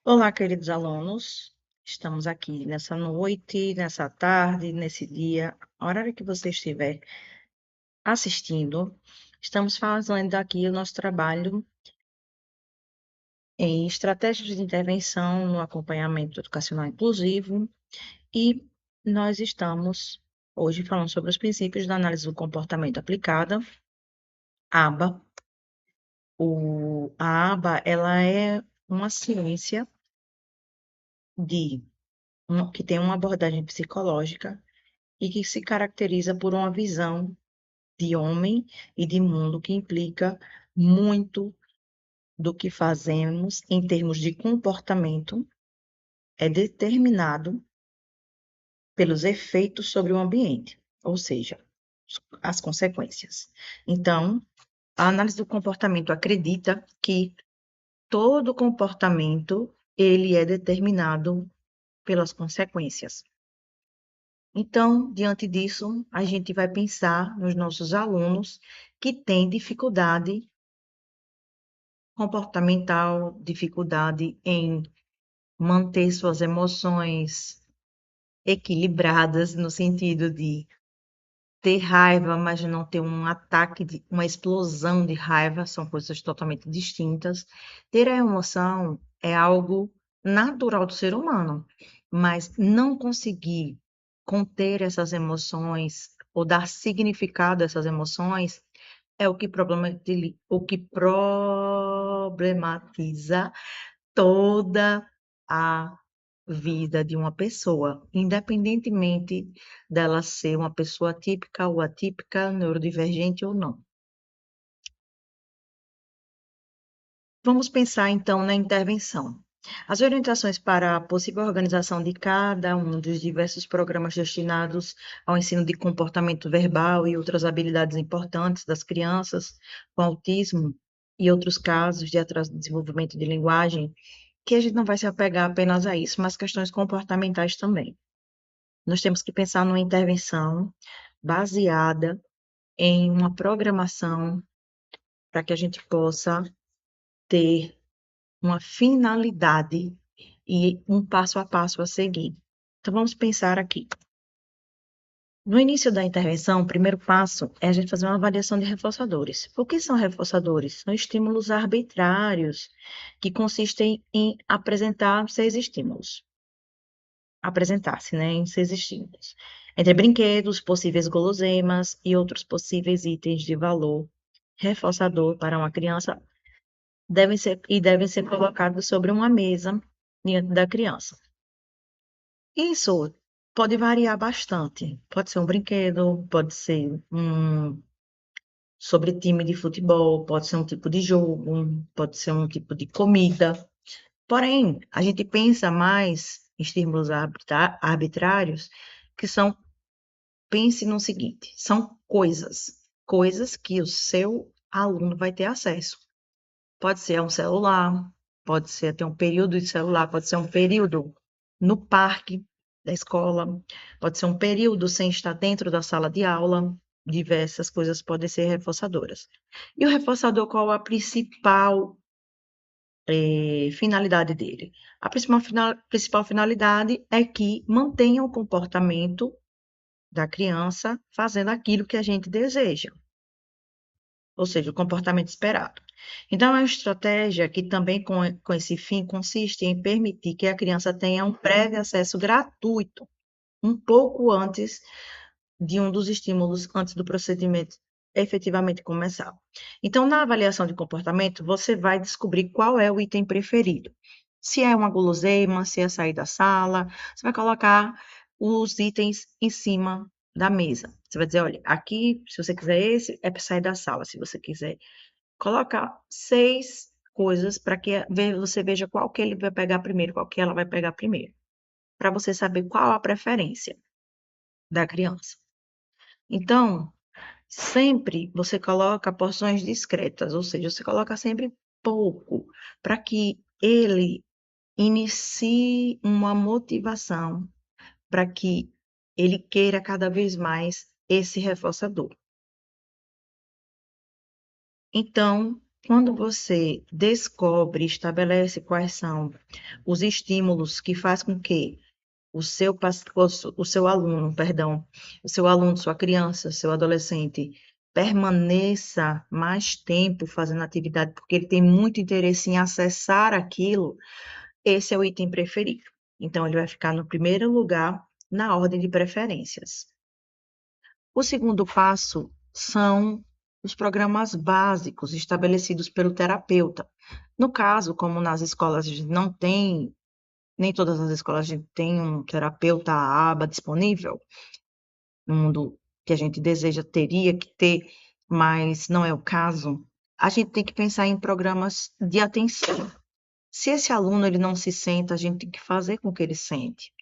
Olá, queridos alunos. Estamos aqui nessa noite, nessa tarde, nesse dia, a hora que você estiver assistindo. Estamos fazendo aqui o nosso trabalho em estratégias de intervenção no acompanhamento educacional inclusivo e nós estamos hoje falando sobre os princípios da análise do comportamento aplicada, ABA. A ABA, ela é uma ciência que tem uma abordagem psicológica e que se caracteriza por uma visão de homem e de mundo que implica muito do que fazemos em termos de comportamento é determinado pelos efeitos sobre o ambiente, ou seja, as consequências. Então, a análise do comportamento acredita que todo comportamento ele é determinado pelas consequências. Então, diante disso, a gente vai pensar nos nossos alunos que têm dificuldade comportamental, dificuldade em manter suas emoções equilibradas, no sentido de ter raiva, mas não ter um ataque, uma explosão de raiva, são coisas totalmente distintas. Ter a emoção é algo natural do ser humano, mas não conseguir conter essas emoções ou dar significado a essas emoções é o que problematiza toda a vida de uma pessoa, independentemente dela ser uma pessoa típica ou atípica, neurodivergente ou não. Vamos pensar então na intervenção. As orientações para a possível organização de cada um dos diversos programas destinados ao ensino de comportamento verbal e outras habilidades importantes das crianças com autismo e outros casos de atraso de desenvolvimento de linguagem, que a gente não vai se apegar apenas a isso, mas questões comportamentais também. Nós temos que pensar numa intervenção baseada em uma programação para que a gente possa ter uma finalidade e um passo a passo a seguir. Então, vamos pensar aqui. No início da intervenção, o primeiro passo é a gente fazer uma avaliação de reforçadores. O que são reforçadores? São estímulos arbitrários que consistem em apresentar 6 estímulos. Apresentar-se, né, em 6 estímulos. Entre brinquedos, possíveis guloseimas e outros possíveis itens de valor reforçador para uma criança devem ser colocados sobre uma mesa diante da criança. Isso pode variar bastante. Pode ser um brinquedo, pode ser sobre time de futebol, pode ser um tipo de jogo, pode ser um tipo de comida. Porém, a gente pensa mais em estímulos arbitrários, que são, pense no seguinte, são coisas que o seu aluno vai ter acesso. Pode ser um celular, pode ser até um período de celular, pode ser um período no parque da escola, pode ser um período sem estar dentro da sala de aula, diversas coisas podem ser reforçadoras. E o reforçador, qual a principal finalidade dele? A principal finalidade é que mantenha o comportamento da criança fazendo aquilo que a gente deseja, ou seja, o comportamento esperado. Então, é uma estratégia que também, com esse fim, consiste em permitir que a criança tenha um prévio acesso gratuito, um pouco antes de um dos estímulos, antes do procedimento efetivamente começar. Então, na avaliação de comportamento, você vai descobrir qual é o item preferido. Se é uma guloseima, se é sair da sala, você vai colocar os itens em cima da mesa. Você vai dizer, olha, aqui, se você quiser esse, é para sair da sala. Se você quiser, coloca 6 coisas para que você veja qual que ele vai pegar primeiro, qual que ela vai pegar primeiro, para você saber qual a preferência da criança. Então, sempre você coloca porções discretas, ou seja, você coloca sempre pouco, para que ele inicie uma motivação, para que ele queira cada vez mais esse reforçador. Então, Quando você descobre, estabelece quais são os estímulos que faz com que o seu aluno, perdão, o seu aluno, sua criança, seu adolescente, permaneça mais tempo fazendo atividade, porque ele tem muito interesse em acessar aquilo, esse é o item preferido. Então, ele vai ficar no primeiro lugar na ordem de preferências. O segundo passo são os programas básicos estabelecidos pelo terapeuta. No caso, como nas escolas a gente não tem, nem todas as escolas a gente tem um terapeuta aba disponível, no mundo que a gente deseja, teria que ter, mas não é o caso, a gente tem que pensar em programas de atenção. Se esse aluno ele não se senta, a gente tem que fazer com que ele sente.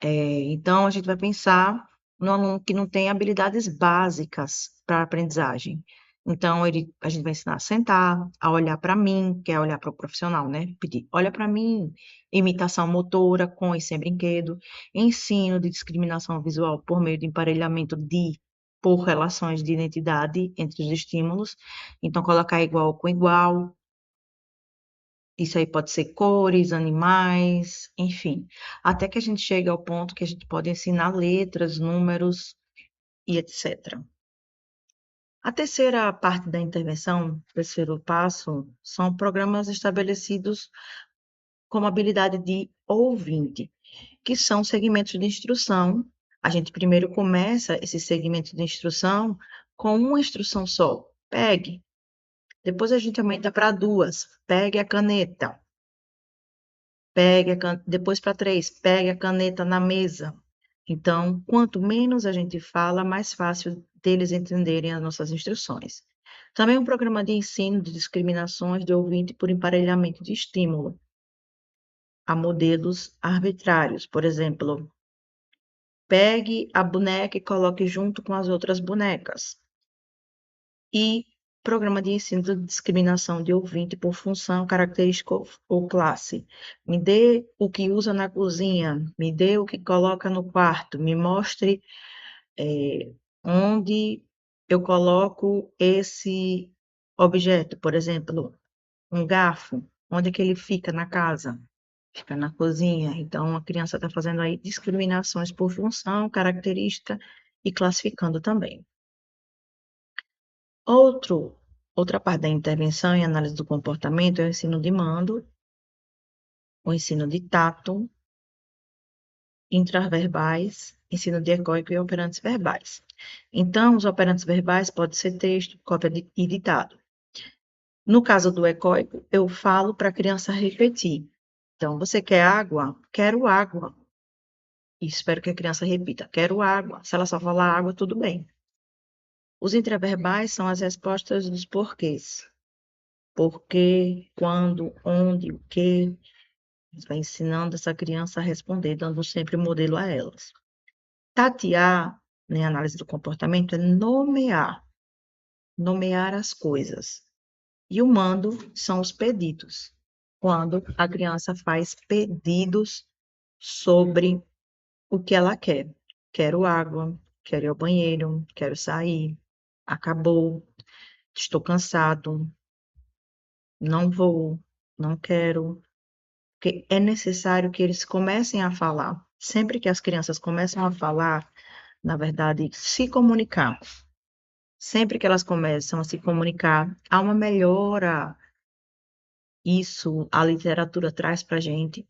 Então, a gente vai pensar no aluno que não tem habilidades básicas para a aprendizagem. Então, a gente vai ensinar a sentar, a olhar para mim, que é olhar para o profissional, né? Pedir, olha para mim, imitação motora com e sem brinquedo, ensino de discriminação visual por meio de emparelhamento por relações de identidade entre os estímulos. Então, colocar igual com igual, isso aí pode ser cores, animais, enfim. Até que a gente chegue ao ponto que a gente pode ensinar letras, números e etc. A terceira parte da intervenção, o terceiro passo, são programas estabelecidos como habilidade de ouvinte, que são segmentos de instrução. A gente primeiro começa esse segmento de instrução com uma instrução só, pegue. Depois a gente aumenta para duas, pegue a caneta. Depois para três, pegue a caneta na mesa. Então, quanto menos a gente fala, mais fácil deles entenderem as nossas instruções. Também um programa de ensino de discriminações de ouvinte por emparelhamento de estímulo a modelos arbitrários. Por exemplo, pegue a boneca e coloque junto com as outras bonecas. E programa de ensino de discriminação de ouvinte por função, característica ou classe. Me dê o que usa na cozinha, me dê o que coloca no quarto, me mostre onde eu coloco esse objeto, por exemplo, um garfo, onde é que ele fica na casa? Fica na cozinha. Então, a criança está fazendo aí discriminações por função, característica e classificando também. Outra parte da intervenção e análise do comportamento é o ensino de mando, o ensino de tato, intraverbais, ensino de egóico e operantes verbais. Então, os operantes verbais podem ser texto, cópia e ditado. No caso do egóico, eu falo para a criança repetir. Então, você quer água? Quero água. E espero que a criança repita, quero água. Se ela só falar água, tudo bem. Os intraverbais são as respostas dos porquês. Por quê, quando, onde, o quê. Vai ensinando essa criança a responder, dando sempre modelo a elas. Tatear, né, análise do comportamento, é nomear as coisas. E o mando são os pedidos, quando a criança faz pedidos sobre o que ela quer. Quero água, quero ir ao banheiro, quero sair, acabou, estou cansado, não vou, não quero. Porque é necessário que eles comecem a falar. Sempre que as crianças começam a falar, na verdade, se comunicar. Sempre que elas começam a se comunicar, há uma melhora. Isso a literatura traz para a gente,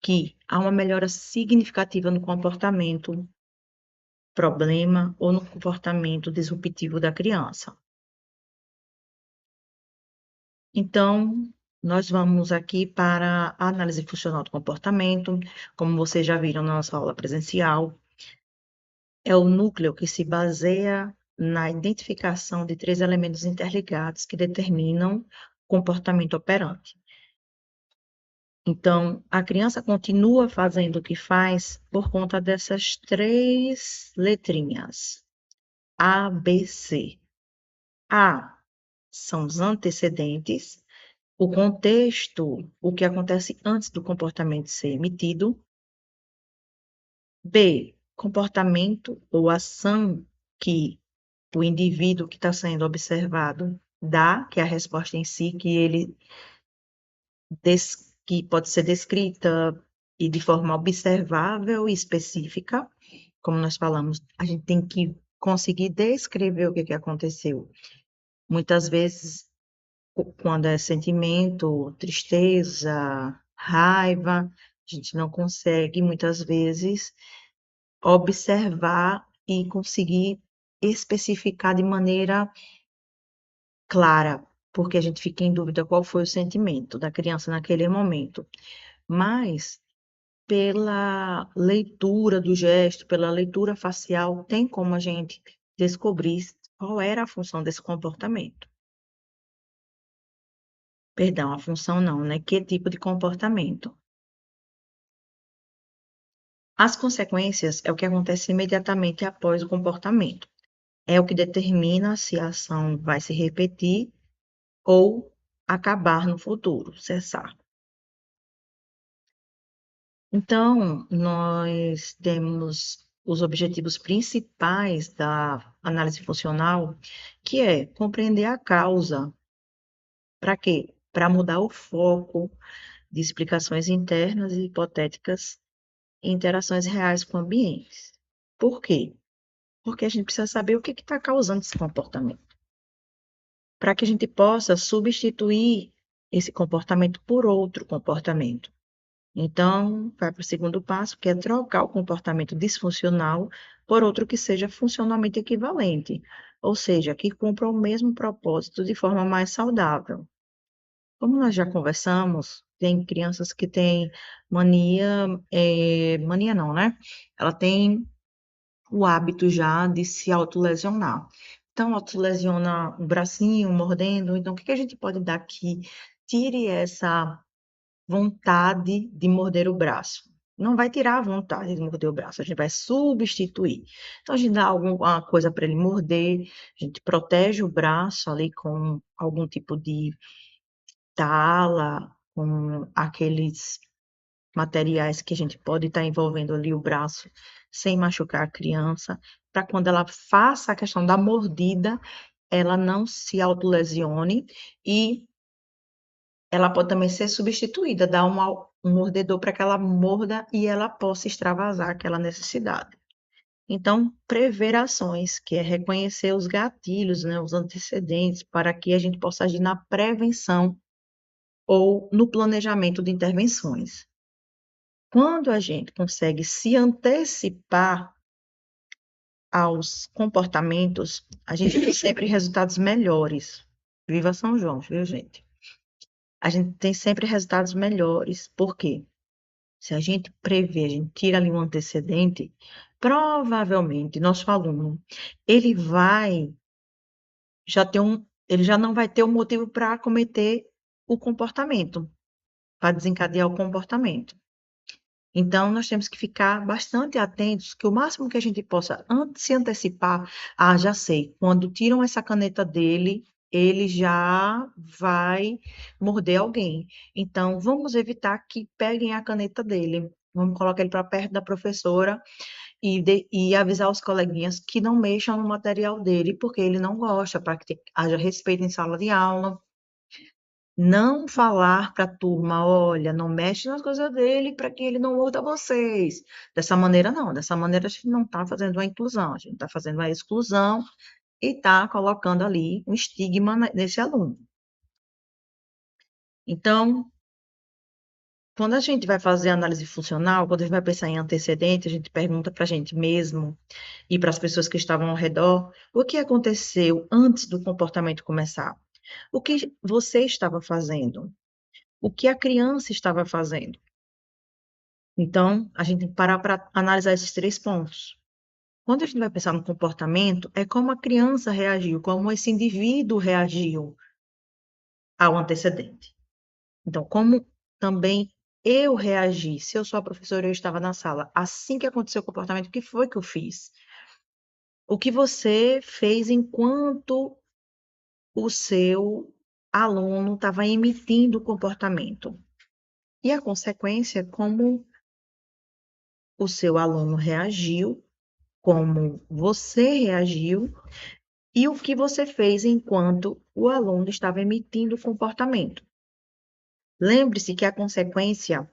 que há uma melhora significativa no comportamento problema ou no comportamento disruptivo da criança. Então, nós vamos aqui para a análise funcional do comportamento, como vocês já viram na nossa aula presencial. É o núcleo que se baseia na identificação de três elementos interligados que determinam o comportamento operante. Então, a criança continua fazendo o que faz por conta dessas três letrinhas, A, B, C. A são os antecedentes, o contexto, o que acontece antes do comportamento ser emitido. B, comportamento ou ação que o indivíduo que está sendo observado dá, que é a resposta em si, que pode ser descrita e de forma observável e específica, como nós falamos, a gente tem que conseguir descrever o que aconteceu. Muitas vezes, quando é sentimento, tristeza, raiva, a gente não consegue, muitas vezes, observar e conseguir especificar de maneira clara, porque a gente fica em dúvida qual foi o sentimento da criança naquele momento. Mas, pela leitura do gesto, pela leitura facial, tem como a gente descobrir qual era a função desse comportamento. Perdão, a função não, né? Que tipo de comportamento? As consequências é o que acontece imediatamente após o comportamento. É o que determina se a ação vai se repetir ou acabar no futuro, cessar. Então, nós temos os objetivos principais da análise funcional, que é compreender a causa. Para quê? Para mudar o foco de explicações internas e hipotéticas em interações reais com ambientes. Por quê? Porque a gente precisa saber o que está causando esse comportamento, para que a gente possa substituir esse comportamento por outro comportamento. Então, vai para o segundo passo, que é trocar o comportamento disfuncional por outro que seja funcionalmente equivalente, ou seja, que cumpra o mesmo propósito de forma mais saudável. Como nós já conversamos, tem crianças que têm mania, mania não, né? Ela tem o hábito já de se autolesionar. Então, autolesiona o bracinho, mordendo. Então, o que a gente pode dar que tire essa vontade de morder o braço? Não vai tirar a vontade de morder o braço, a gente vai substituir. Então, a gente dá alguma coisa para ele morder, a gente protege o braço ali com algum tipo de tala, com aqueles materiais que a gente pode estar envolvendo ali o braço sem machucar a criança, para quando ela faça a questão da mordida, ela não se autolesione e ela pode também ser substituída, dar um mordedor para que ela morda e ela possa extravasar aquela necessidade. Então, prever ações, que é reconhecer os gatilhos, né, os antecedentes, para que a gente possa agir na prevenção ou no planejamento de intervenções. Quando a gente consegue se antecipar aos comportamentos, a gente tem sempre resultados melhores. Viva São João, viu, gente? A gente tem sempre resultados melhores. Por quê? Se a gente prevê, a gente tira ali um antecedente, provavelmente nosso aluno, ele vai ele já não vai ter um motivo para cometer o comportamento, para desencadear o comportamento. Então, nós temos que ficar bastante atentos, que o máximo que a gente possa se antecipar, já sei, quando tiram essa caneta dele, ele já vai morder alguém. Então, vamos evitar que peguem a caneta dele. Vamos colocar ele para perto da professora e avisar os coleguinhas que não mexam no material dele, porque ele não gosta, para que haja respeito em sala de aula. Não falar para a turma, olha, não mexe nas coisas dele para que ele não morda vocês. Dessa maneira, não. Dessa maneira, a gente não está fazendo a inclusão, a gente está fazendo a exclusão e está colocando ali um estigma nesse aluno. Então, quando a gente vai fazer análise funcional, quando a gente vai pensar em antecedente, a gente pergunta para a gente mesmo e para as pessoas que estavam ao redor, o que aconteceu antes do comportamento começar? O que você estava fazendo? O que a criança estava fazendo? Então, a gente tem que parar para analisar esses três pontos. Quando a gente vai pensar no comportamento, é como a criança reagiu, como esse indivíduo reagiu ao antecedente. Então, como também eu reagi, se eu sou a professora e eu estava na sala, assim que aconteceu o comportamento, o que foi que eu fiz? O que você fez enquanto o seu aluno estava emitindo o comportamento? E a consequência, como o seu aluno reagiu, como você reagiu e o que você fez enquanto o aluno estava emitindo o comportamento. Lembre-se que a consequência,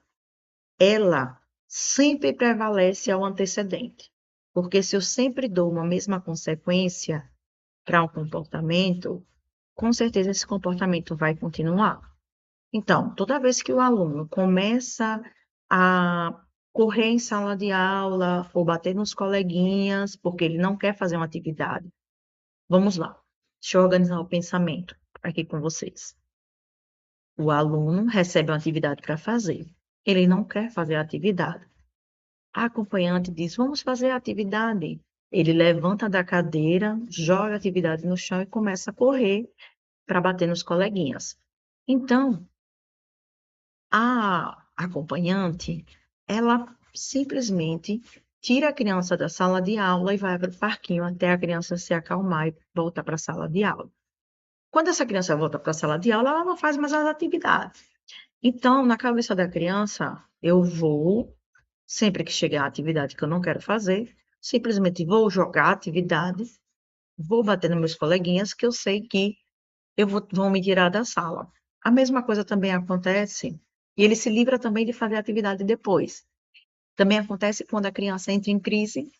ela sempre prevalece ao antecedente. Porque se eu sempre dou uma mesma consequência para um comportamento, com certeza esse comportamento vai continuar. Então, toda vez que o aluno começa a correr em sala de aula ou bater nos coleguinhas porque ele não quer fazer uma atividade, vamos lá, deixa eu organizar o pensamento aqui com vocês. O aluno recebe uma atividade para fazer, ele não quer fazer a atividade. A acompanhante diz: vamos fazer a atividade. Ele levanta da cadeira, joga a atividade no chão e começa a correr para bater nos coleguinhas. Então, a acompanhante, ela simplesmente tira a criança da sala de aula e vai para o parquinho até a criança se acalmar e voltar para a sala de aula. Quando essa criança volta para a sala de aula, ela não faz mais as atividades. Então, na cabeça da criança, eu vou, sempre que chegar a atividade que eu não quero fazer, simplesmente vou jogar a atividade, vou bater nos meus coleguinhas, que eu sei que vão me tirar da sala. A mesma coisa também acontece, e ele se livra também de fazer a atividade depois. Também acontece quando a criança entra em crise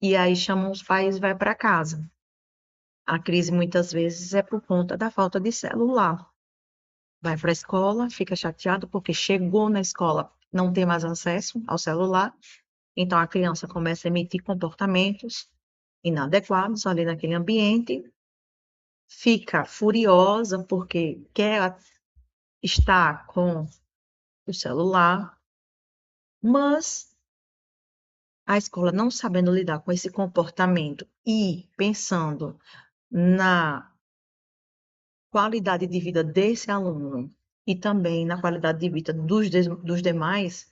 e aí chamam os pais e vai para casa. A crise muitas vezes é por conta da falta de celular. Vai para a escola, fica chateado porque chegou na escola, não tem mais acesso ao celular, então a criança começa a emitir comportamentos inadequados ali naquele ambiente, fica furiosa porque quer estar com o celular, mas a escola não sabendo lidar com esse comportamento e pensando na qualidade de vida desse aluno e também na qualidade de vida dos demais,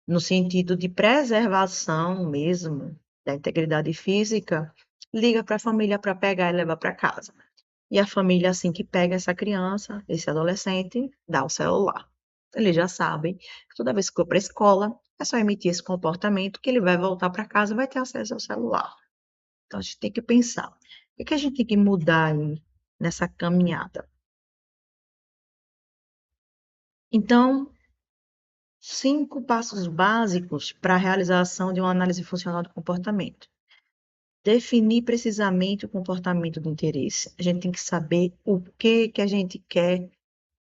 no sentido de preservação mesmo da integridade física, liga para a família para pegar e levar para casa. E a família, assim que pega essa criança, esse adolescente, dá o celular. Eles já sabem que toda vez que for para a escola, é só emitir esse comportamento que ele vai voltar para casa e vai ter acesso ao celular. Então, a gente tem que pensar, o que a gente tem que mudar aí nessa caminhada? Então, 5 passos básicos para a realização de uma análise funcional do comportamento. Definir precisamente o comportamento do interesse. A gente tem que saber o que a gente quer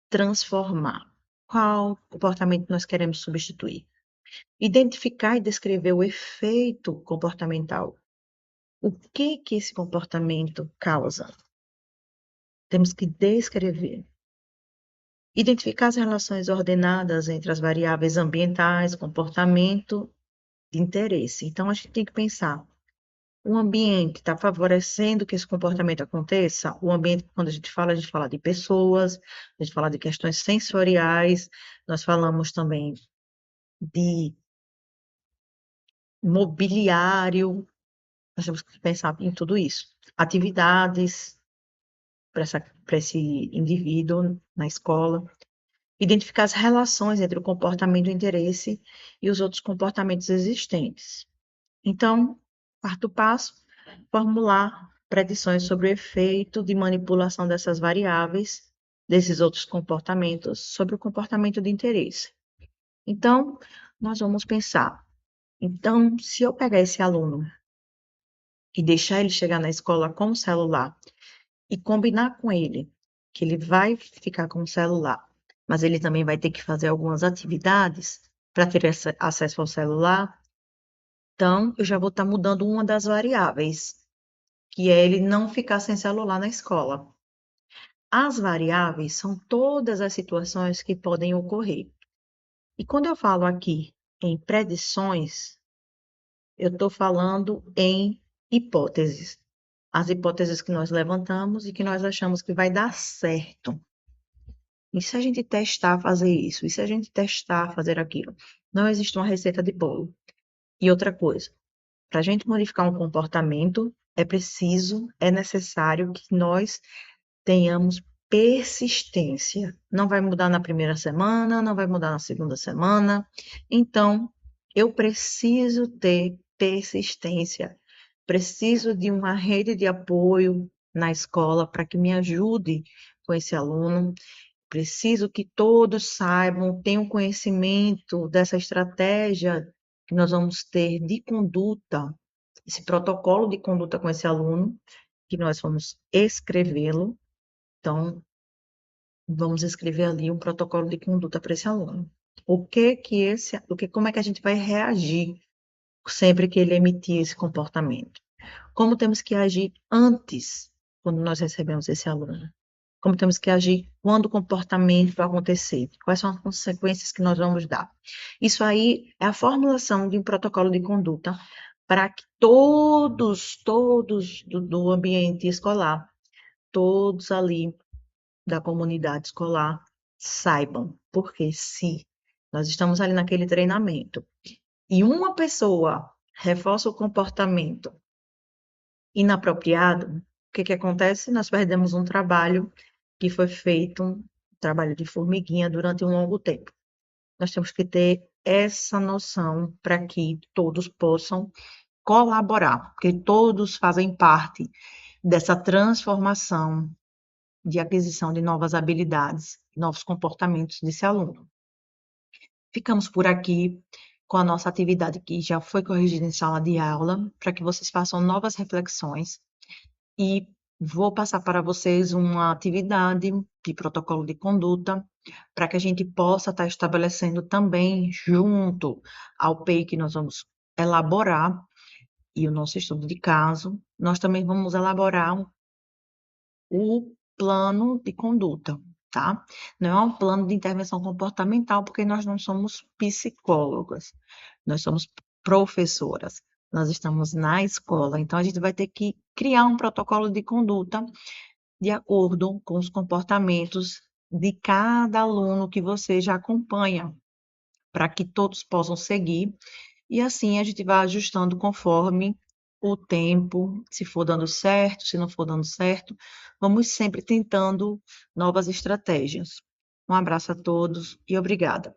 transformar. Qual comportamento nós queremos substituir? Identificar e descrever o efeito comportamental. O que esse comportamento causa? Temos que descrever. Identificar as relações ordenadas entre as variáveis ambientais, comportamento e interesse. Então, a gente tem que pensar, o ambiente está favorecendo que esse comportamento aconteça? O ambiente, quando a gente fala de pessoas, a gente fala de questões sensoriais, nós falamos também de mobiliário, nós temos que pensar em tudo isso. Atividades para esse indivíduo na escola. Identificar as relações entre o comportamento e o interesse e os outros comportamentos existentes. Então, quarto passo, formular predições sobre o efeito de manipulação dessas variáveis, desses outros comportamentos, sobre o comportamento de interesse. Então, nós vamos pensar, então, se eu pegar esse aluno e deixar ele chegar na escola com o celular e combinar com ele que ele vai ficar com o celular, mas ele também vai ter que fazer algumas atividades para ter acesso ao celular, então eu já vou estar mudando uma das variáveis, que é ele não ficar sem celular na escola. As variáveis são todas as situações que podem ocorrer. E quando eu falo aqui em predições, eu estou falando em hipóteses. As hipóteses que nós levantamos e que nós achamos que vai dar certo. E se a gente testar fazer isso? E se a gente testar fazer aquilo? Não existe uma receita de bolo. E outra coisa, para a gente modificar um comportamento, é necessário que nós tenhamos persistência. Não vai mudar na primeira semana, não vai mudar na segunda semana. Então, eu preciso ter persistência. Preciso de uma rede de apoio na escola para que me ajude com esse aluno. Preciso que todos saibam, tenham conhecimento dessa estratégia que nós vamos ter de conduta, esse protocolo de conduta com esse aluno, que nós vamos escrevê-lo. Então, vamos escrever ali um protocolo de conduta para esse aluno. Como é que a gente vai reagir sempre que ele emitir esse comportamento? Como temos que agir antes, quando nós recebemos esse aluno? Como temos que agir quando o comportamento vai acontecer? Quais são as consequências que nós vamos dar? Isso aí é a formulação de um protocolo de conduta para que todos do ambiente escolar, todos ali da comunidade escolar saibam, porque se nós estamos ali naquele treinamento e uma pessoa reforça o comportamento inapropriado, o que que acontece? Nós perdemos um trabalho que foi feito, um trabalho de formiguinha durante um longo tempo. Nós temos que ter essa noção para que todos possam colaborar, porque todos fazem parte dessa transformação de aquisição de novas habilidades, novos comportamentos desse aluno. Ficamos por aqui com a nossa atividade que já foi corrigida em sala de aula, para que vocês façam novas reflexões e vou passar para vocês uma atividade de protocolo de conduta para que a gente possa estar estabelecendo também, junto ao PEI que nós vamos elaborar e o nosso estudo de caso, nós também vamos elaborar o plano de conduta, tá? Não é um plano de intervenção comportamental, porque nós não somos psicólogas, nós somos professoras, nós estamos na escola, então a gente vai ter que criar um protocolo de conduta de acordo com os comportamentos de cada aluno que você já acompanha, para que todos possam seguir e assim a gente vai ajustando conforme o tempo, se for dando certo, se não for dando certo, vamos sempre tentando novas estratégias. Um abraço a todos e obrigada.